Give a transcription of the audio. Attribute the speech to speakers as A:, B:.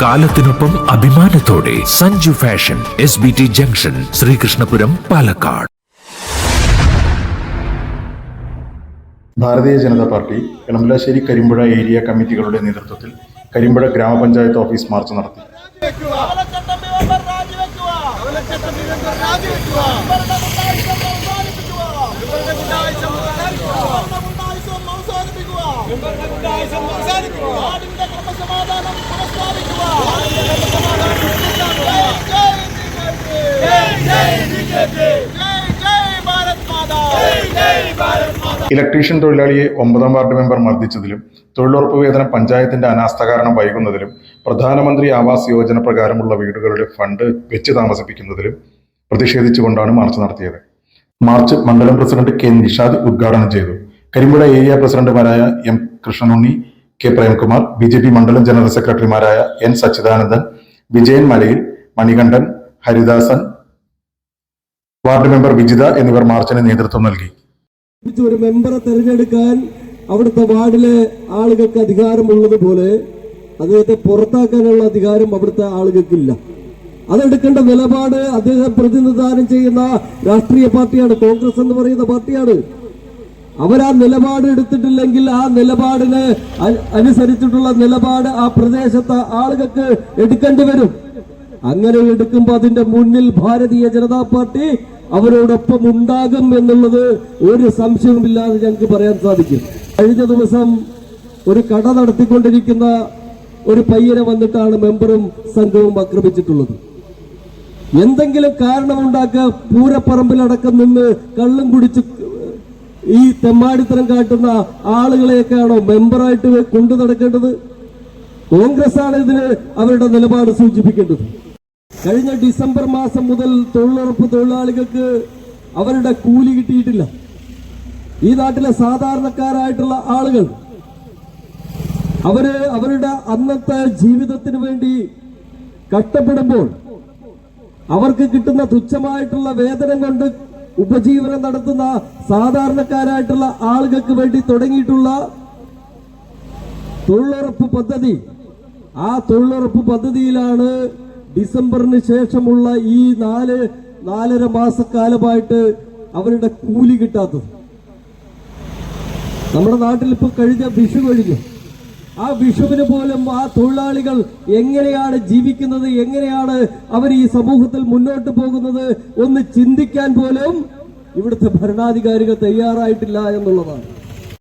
A: കാലത്തിനൊപ്പം അഭിമാനത്തോടെ Sanju fashion SBT junction, Sreekrishnapuram, Palakkad.
B: Bharatiya Janata party എളമ്പലാശ്ശേരി Karimpuzha area കമ്മിറ്റികളുടെ നേതൃത്വത്തിൽ കരിമ്പുഴ ഗ്രാമപഞ്ചായത്ത് ഓഫീസ് മാർച്ച് നടത്തി. ഇലക്ട്രീഷ്യൻ തൊഴിലാളിയെ 9ാം വാർഡ് മെമ്പർ മർദ്ദിച്ചതിലും തൊഴിലുറപ്പ് വേതനം പഞ്ചായത്തിന്റെ അനാസ്ഥ കാരണം വൈകുന്നതിലും പ്രധാനമന്ത്രി ആവാസ് യോജന പ്രകാരമുള്ള വീടുകളുടെ ഫണ്ട് വെച്ച് താമസിപ്പിക്കുന്നതിലും പ്രതിഷേധിച്ചുകൊണ്ടാണ് മാർച്ച് നടത്തിയത്. മാർച്ച് മണ്ഡലം പ്രസിഡന്റ് K നിഷാദ് ഉദ്ഘാടനം ചെയ്തു. കരിമ്പുഴ ഏരിയ പ്രസിഡന്റുമാരായ M Krishnanunni, K Premkumar, BJP മണ്ഡലം ജനറൽ സെക്രട്ടറിമാരായ N Sachidanandan, Vijayan Malayil, Manikandan, Haridasan, ward member Vijitha എന്നിവർ മാർച്ചിന് നേതൃത്വം നൽകി.
C: ഒരു മെമ്പറെ തെരഞ്ഞെടുക്കാൻ അവിടുത്തെ വാർഡിലെ ആളുകൾക്ക് അധികാരമുള്ളതുപോലെ അദ്ദേഹത്തെ പുറത്താക്കാനുള്ള അധികാരം അവിടുത്തെ ആളുകൾക്കില്ല. അതെടുക്കേണ്ട നിലപാട് അദ്ദേഹം പ്രതിനിധാനം ചെയ്യുന്ന രാഷ്ട്രീയ പാർട്ടിയാണ്, കോൺഗ്രസ് എന്ന് പറയുന്ന പാർട്ടിയാണ്. അവരാ നിലപാട് എടുത്തിട്ടില്ലെങ്കിൽ ആ നിലപാടിന് അനുസരിച്ചിട്ടുള്ള നിലപാട് ആ പ്രദേശത്തെ ആളുകൾക്ക് എടുക്കേണ്ടി വരും. അങ്ങനെ എടുക്കുമ്പോൾ അതിന്റെ മുന്നിൽ ഭാരതീയ ജനതാ പാർട്ടി അവരോടൊപ്പം ഉണ്ടാകും എന്നുള്ളത് ഒരു സംശയവുമില്ലാതെ ഞങ്ങൾക്ക് പറയാൻ സാധിക്കും. കഴിഞ്ഞ ദിവസം ഒരു കട നടത്തിക്കൊണ്ടിരിക്കുന്ന ഒരു പയ്യനെ വന്നിട്ടാണ് മെമ്പറും സംഘവും ആക്രമിച്ചിട്ടുള്ളത്. എന്തെങ്കിലും കാരണമുണ്ടാക്കുക പൂരപ്പറമ്പിലടക്കം നിന്ന് കള്ളും കുടിച്ച് ഈ തെമ്മാടിത്തരം കാട്ടുന്ന ആളുകളെയൊക്കെയാണോ മെമ്പറായിട്ട് കൊണ്ടു നടക്കേണ്ടത്? കോൺഗ്രസ് ആണ് ഇതിന് അവരുടെ നിലപാട് സൂചിപ്പിക്കേണ്ടത്. കഴിഞ്ഞ ഡിസംബർ മാസം മുതൽ തൊഴിലുറപ്പ് തൊഴിലാളികൾക്ക് അവരുടെ കൂലി കിട്ടിയിട്ടില്ല. ഈ നാട്ടിലെ സാധാരണക്കാരായിട്ടുള്ള ആളുകൾ അവരുടെ അന്നത്തെ ജീവിതത്തിന് വേണ്ടി കഷ്ടപ്പെടുമ്പോൾ അവർക്ക് കിട്ടുന്ന തുച്ഛമായിട്ടുള്ള വേതനം കൊണ്ട് ഉപജീവനം നടത്തുന്ന സാധാരണക്കാരായിട്ടുള്ള ആളുകൾക്ക് വേണ്ടി തുടങ്ങിയിട്ടുള്ള തൊഴിലുറപ്പ് പദ്ധതി, ആ തൊഴിലുറപ്പ് പദ്ധതിയിലാണ് ഡിസംബറിന് ശേഷമുള്ള ഈ 4.5 മാസക്കാലമായിട്ട് അവരുടെ കൂലി കിട്ടാത്തത്. നമ്മുടെ നാട്ടിൽ ഇപ്പൊ കഴിഞ്ഞ വിഷു കഴിഞ്ഞു. ആ വിഷുവിന് പോലും ആ തൊഴിലാളികൾ എങ്ങനെയാണ് ജീവിക്കുന്നത്, എങ്ങനെയാണ് അവർ ഈ സമൂഹത്തിൽ മുന്നോട്ട് പോകുന്നത് ഒന്ന് ചിന്തിക്കാൻ പോലും ഇവിടുത്തെ ഭരണാധികാരികൾ തയ്യാറായിട്ടില്ല എന്നുള്ളതാണ്.